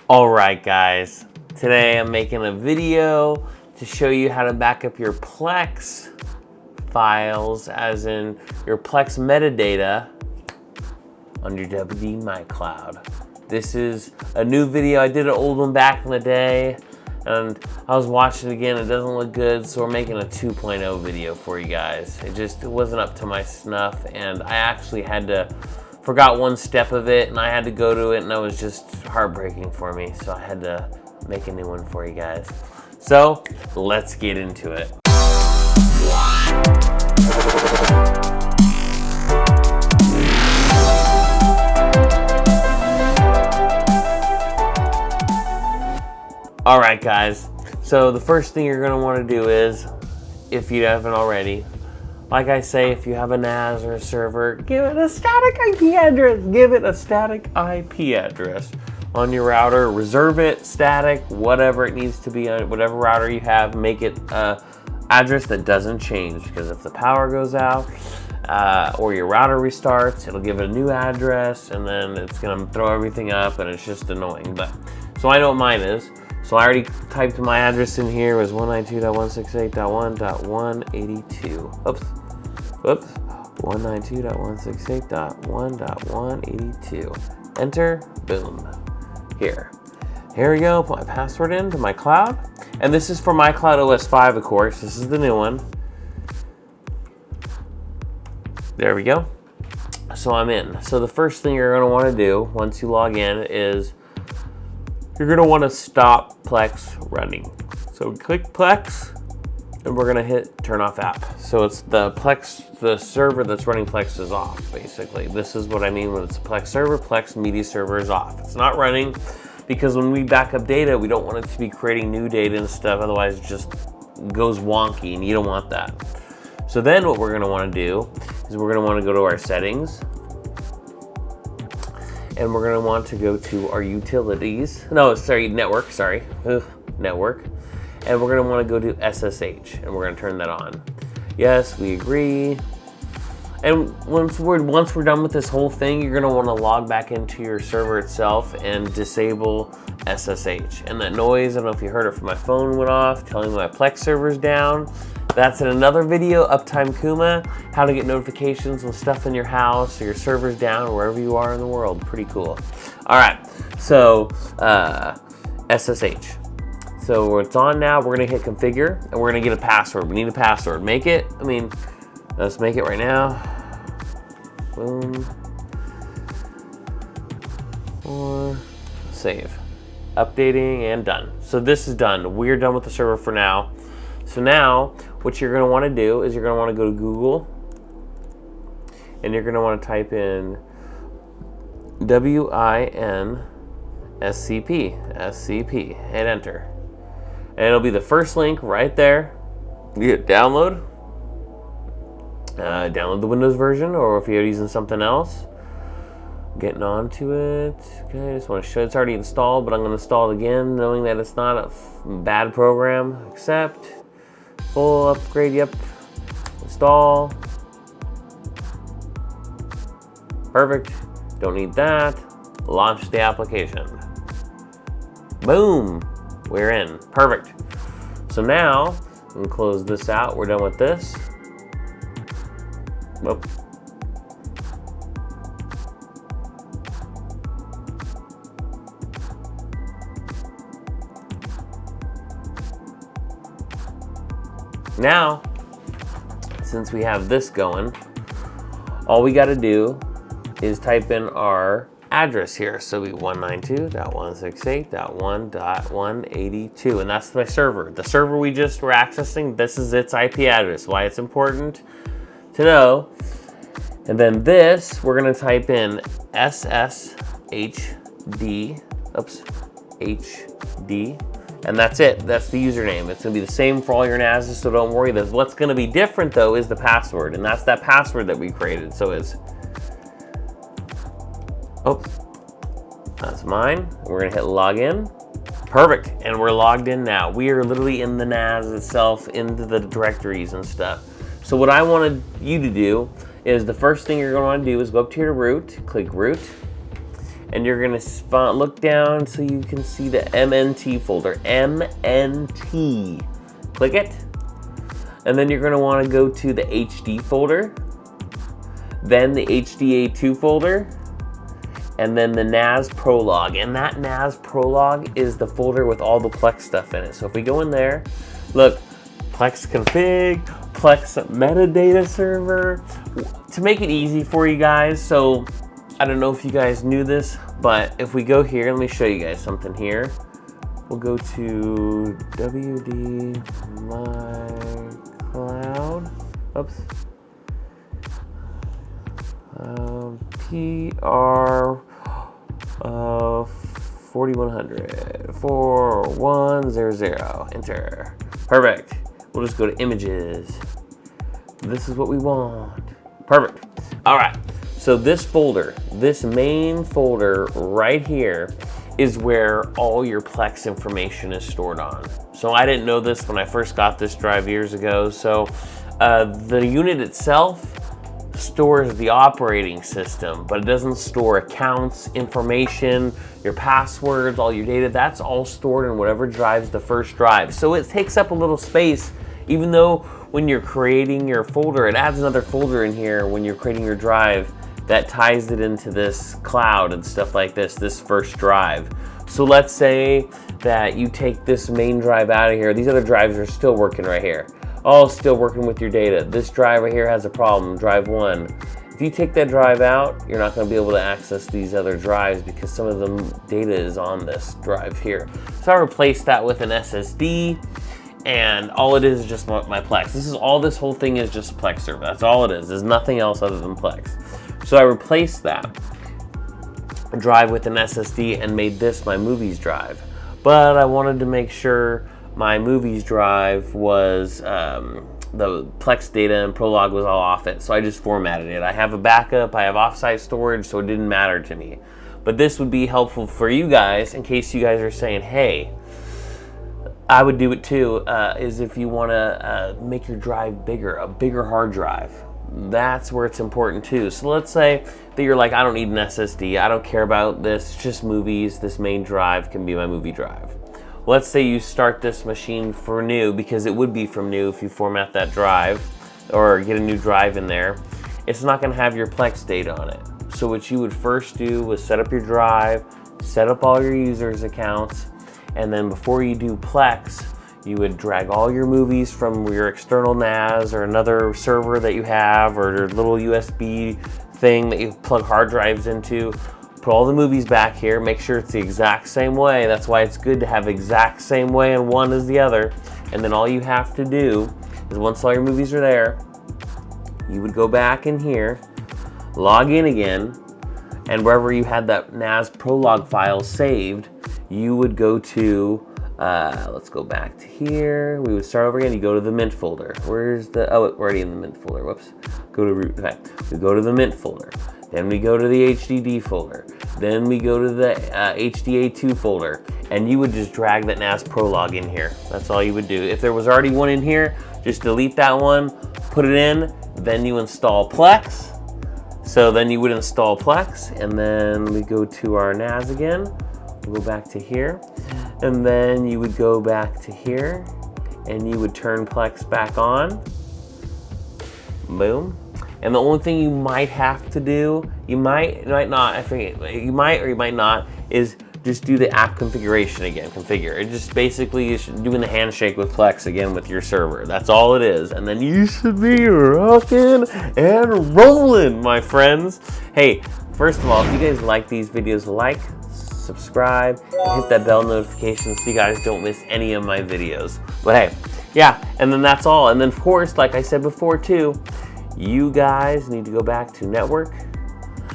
Alright guys, today I'm making a video to show you how to back up your Plex files, as in your Plex metadata on your WD My Cloud. This is a new video. I did an old one back in the day and I was watching it again. It doesn't look good, so we're making a 2.0 video for you guys. It wasn't up to my snuff, and I actually forgot one step of it, and I had to go to it, and that was just heartbreaking for me. So I had to make a new one for you guys. So let's get into it. All right, guys. So the first thing you're gonna wanna do is, if you haven't already, like I say, if you have a NAS or a server, give it a static IP address. Give it a static IP address on your router. Reserve it, static, whatever it needs to be on whatever router you have. Make it an address that doesn't change, because if the power goes out or your router restarts, it'll give it a new address, and then it's gonna throw everything up, and it's just annoying. But so I know what mine is. So I already typed my address in here. It was 192.168.1.182. Oops. 192.168.1.182. Enter. Boom. Here we go. Put my password into my cloud. And this is for my cloud OS 5, of course. This is the new one. There we go. So I'm in. So the first thing you're going to want to do once you log in is you're going to want to stop Plex running. So click Plex, and we're going to hit turn off app. So it's the server that's running Plex is off, basically. This is what I mean when it's a Plex server. Plex media server is off. It's not running because when we back up data, we don't want it to be creating new data and stuff. Otherwise, it just goes wonky, and you don't want that. So then what we're going to want to do is we're going to want to go to our settings. And we're gonna want to go to our utilities. No, sorry, network, sorry. Network. And we're gonna wanna go to SSH, and we're gonna turn that on. Yes, we agree. And once we're done with this whole thing, you're gonna wanna log back into your server itself and disable SSH. And that noise, I don't know if you heard it from my phone, went off, telling me my Plex server's down. That's in another video, Uptime Kuma, how to get notifications when stuff in your house or your server's down or wherever you are in the world. Pretty cool. All right, so SSH. So it's on now. We're gonna hit configure, and we're gonna get a password. We need a password. Let's make it right now. Boom. Or save. Updating and done. So this is done. We're done with the server for now. So now, what you're going to want to do is you're going to want to go to Google, and you're going to want to type in WINSCP, hit enter. And it'll be the first link right there. You hit download. Download the Windows version, or if you're using something else. Getting onto it. Okay, I just want to show it's already installed, but I'm going to install it again, knowing that it's not a bad program. Accept. Full upgrade, yep. Install. Perfect. Don't need that. Launch the application. Boom. We're in. Perfect. So now, we can close this out. We're done with this. Whoop. Now, since we have this going, all we got to do is type in our address here. So we 192.168.1.182, and that's my server. The server we just were accessing, this is its IP address. Why it's important to know. And then this, we're going to type in SSHD, HD. And that's it. That's the username. It's going to be the same for all your NASs, so don't worry. What's going to be different, though, is the password. And that's that password that we created. So that's mine. We're going to hit login. Perfect. And we're logged in now. We are literally in the NAS itself, into the directories and stuff. So what I wanted you to do is the first thing you're going to want to do is go up to your root, click root, and you're gonna look down so you can see the MNT folder, MNT. Click it, and then you're gonna wanna go to the HD folder, then the HDA2 folder, and then the NAS Prologue. And that NAS Prologue is the folder with all the Plex stuff in it. So if we go in there, look, Plex config, Plex metadata server. To make it easy for you guys, so I don't know if you guys knew this, but if we go here, let me show you guys something here. We'll go to WD My Cloud. Oops. PR 4100 4100. Enter. Perfect. We'll just go to images. This is what we want. Perfect. All right. So this folder, this main folder right here, is where all your Plex information is stored on. So I didn't know this when I first got this drive years ago. So the unit itself stores the operating system, but it doesn't store accounts, information, your passwords, all your data. That's all stored in whatever drive's the first drive. So it takes up a little space, even though when you're creating your folder, it adds another folder in here when you're creating your drive that ties it into this cloud and stuff like this first drive. So let's say that you take this main drive out of here. These other drives are still working right here. All still working with your data. This drive right here has a problem, drive 1. If you take that drive out, you're not gonna be able to access these other drives because some of the data is on this drive here. So I replaced that with an SSD, and all it is just my Plex. This whole thing is just Plex server. That's all it is. There's nothing else other than Plex. So I replaced that drive with an SSD and made this my movies drive. But I wanted to make sure my movies drive was, the Plex data and Prologue was all off it, so I just formatted it. I have a backup, I have offsite storage, so it didn't matter to me. But this would be helpful for you guys in case you guys are saying, hey, I would do it too, is if you wanna make your drive bigger, a bigger hard drive. That's where it's important too. So let's say that you're like, I don't need an SSD, I don't care about this, it's just movies, this main drive can be my movie drive. Let's say you start this machine for new, because it would be from new if you format that drive or get a new drive in there. It's not gonna have your Plex data on it. So what you would first do was set up your drive, set up all your users' accounts, and then before you do Plex, you would drag all your movies from your external NAS or another server that you have, or your little USB thing that you plug hard drives into. Put all the movies back here, make sure it's the exact same way. That's why it's good to have exact same way in one as the other. And then all you have to do is once all your movies are there, you would go back in here, log in again, and wherever you had that NAS Prologue file saved, you would go to, let's go back to here. We would start over again. You go to the Mint folder. Where's the, oh, we're already in the Mint folder, whoops. Go to root, okay. We go to the Mint folder. Then we go to the HDD folder. Then we go to the HDA2 folder, and you would just drag that NAS Prologue in here. That's all you would do. If there was already one in here, just delete that one, put it in, then you install Plex. So then you would install Plex, and then we go to our NAS again. We'll go back to here, and then you would go back to here, and you would turn Plex back on. Boom. And the only thing you might have to do, you might not, I forget, you might or you might not, is just do the app configuration again, configure. It just basically is doing the handshake with Plex again with your server. That's all it is. And then you should be rocking and rolling, my friends. Hey, first of all, if you guys like these videos, like, subscribe, and hit that bell notification so you guys don't miss any of my videos. But hey, yeah, and then that's all. And then of course, like I said before too, you guys need to go back to network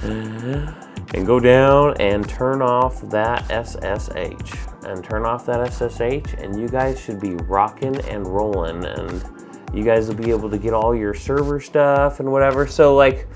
and go down and turn off that SSH. And turn off that SSH, and you guys should be rocking and rolling, and you guys will be able to get all your server stuff and whatever. So like,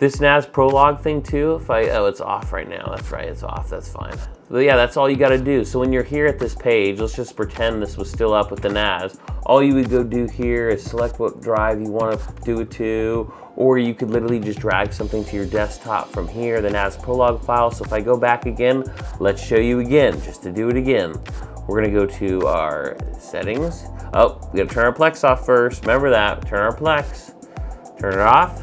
This NAS prologue thing too, oh, it's off right now. That's right, it's off, that's fine. But yeah, that's all you gotta do. So when you're here at this page, let's just pretend this was still up with the NAS. All you would go do here is select what drive you wanna do it to, or you could literally just drag something to your desktop from here, the NAS prologue file. So if I go back again, let's show you again, just to do it again. We're gonna go to our settings. Oh, we gotta turn our Plex off first. Remember that, turn our Plex. Turn it off.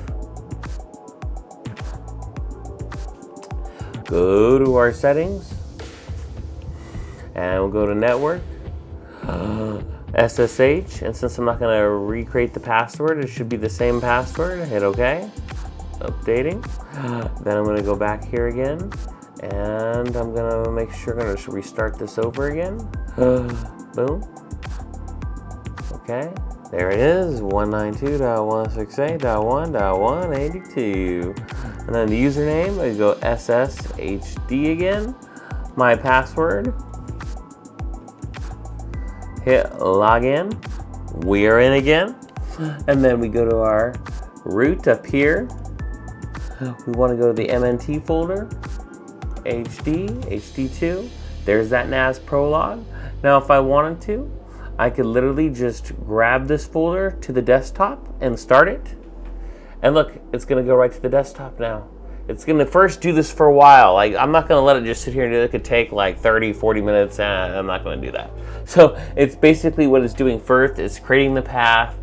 Go to our settings. And we'll go to network. SSH, and since I'm not gonna recreate the password, it should be the same password. Hit OK. Updating. Then I'm gonna go back here again. And I'm gonna make sure I'm gonna restart this over again. Boom. Okay, there it is, 192.168.1.182. And then the username, I go SSHD again. My password. Hit login. We are in again. And then we go to our root up here. We want to go to the MNT folder. HD2. There's that NAS prologue. Now if I wanted to, I could literally just grab this folder to the desktop and start it. And look, it's gonna go right to the desktop now. It's gonna first do this for a while. Like, I'm not gonna let it just sit here and do it. It could take like 30, 40 minutes, and I'm not gonna do that. So it's basically what it's doing first. It's creating the path,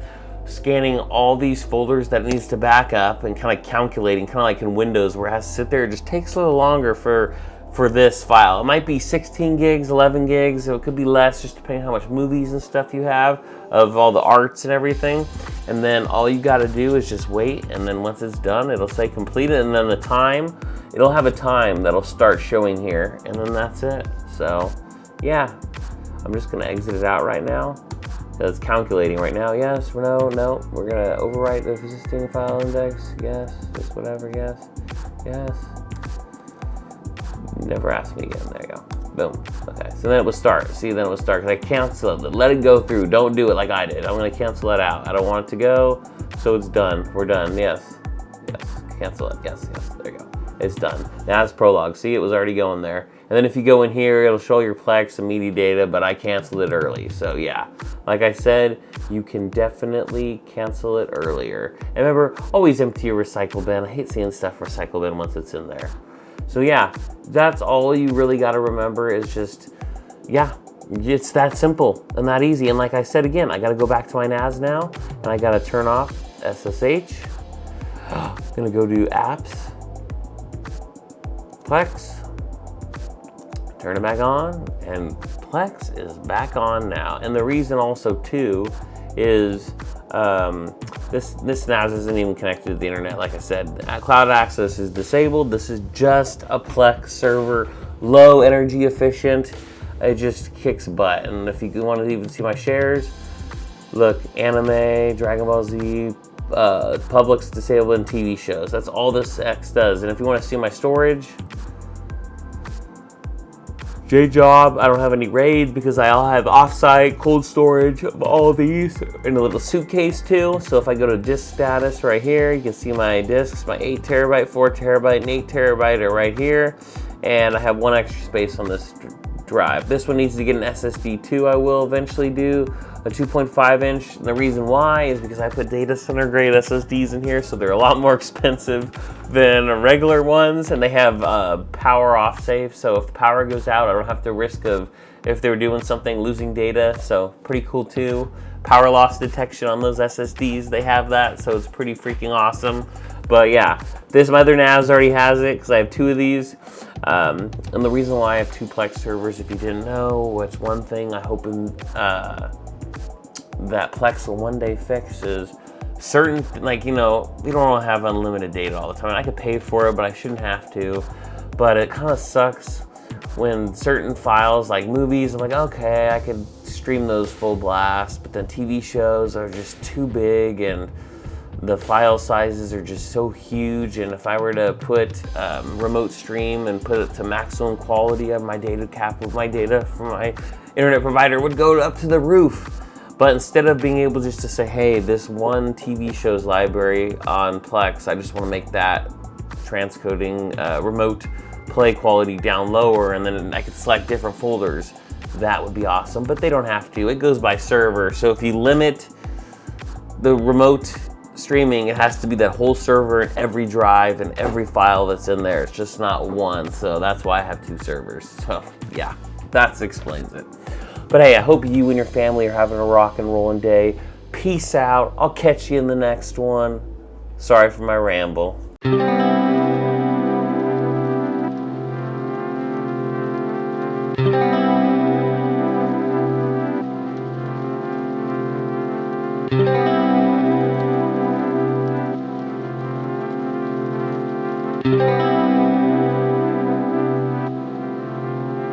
scanning all these folders that it needs to back up, and kind of calculating, kind of like in Windows where it has to sit there. It just takes a little longer for this file. It might be 16 gigs, 11 gigs, so it could be less, just depending on how much movies and stuff you have, of all the arts and everything. And then all you gotta do is just wait, and then once it's done, it'll say completed, and then the time, it'll have a time that'll start showing here, and then that's it. So yeah, I'm just gonna exit it out right now. It's calculating right now. Yes, no, no. We're gonna overwrite the existing file index. Yes, just whatever, yes, yes. Never ask me again. There you go. Boom. Okay, so then it would start. See, then it would start. Because I canceled it. Let it go through. Don't do it like I did. I'm going to cancel it out. I don't want it to go, so it's done. We're done. Yes. Yes. Cancel it. Yes. Yes. There you go. It's done. Now it's prologue. See, it was already going there. And then if you go in here, it'll show your Plex and media data, but I canceled it early. So yeah, like I said, you can definitely cancel it earlier. And remember, always empty your recycle bin. I hate seeing stuff recycle bin once it's in there. So yeah, that's all you really got to remember is just, yeah, it's that simple and that easy. And like I said again, I got to go back to my NAS now, and I got to turn off SSH. I'm going to go to apps, Plex, turn it back on, and Plex is back on now. And the reason also too is this NAS isn't even connected to the internet. Like I said, cloud access is disabled. This is just a Plex server, low energy efficient. It just kicks butt. And if you want to even see my shares, look, anime, Dragon Ball Z, Publix disabled, and TV shows. That's all this X does. And if you want to see my storage, J-Job, I don't have any RAID because I all have offsite cold storage of all of these in a little suitcase too. So if I go to disk status right here, you can see my disks, my 8 terabyte, 4 terabyte, and 8 terabyte are right here. And I have one extra space on this drive. This one needs to get an SSD too. I will eventually do a 2.5 inch. And the reason why is because I put data center grade SSDs in here, so they're a lot more expensive than regular ones, and they have power off safe, so if the power goes out, I don't have to risk of, if they were doing something, losing data. So pretty cool too. Power loss detection on those SSDs, they have that, so it's pretty freaking awesome. But yeah, this my other NAS already has it because I have 2 of these. And the reason why I have 2 Plex servers, if you didn't know, it's one thing I hope that Plex will one day fix is certain, like, you know, we don't all have unlimited data all the time. I could pay for it, but I shouldn't have to. But it kind of sucks when certain files, like movies, I'm like, okay, I could stream those full blast, but then TV shows are just too big, and the file sizes are just so huge. And if I were to put remote stream and put it to maximum quality of my data cap of my data from my internet provider, would go up to the roof. But instead of being able just to say, hey, this one TV show's library on Plex, I just want to make that transcoding remote play quality down lower, and then I could select different folders. That would be awesome, but they don't have to. It goes by server, so if you limit the remote streaming, it has to be that whole server and every drive and every file that's in there. It's just not one, so that's why I have 2 servers. So yeah, that explains it. But hey, I hope you and your family are having a rock and rolling day. Peace out. I'll catch you in the next one. Sorry for my ramble.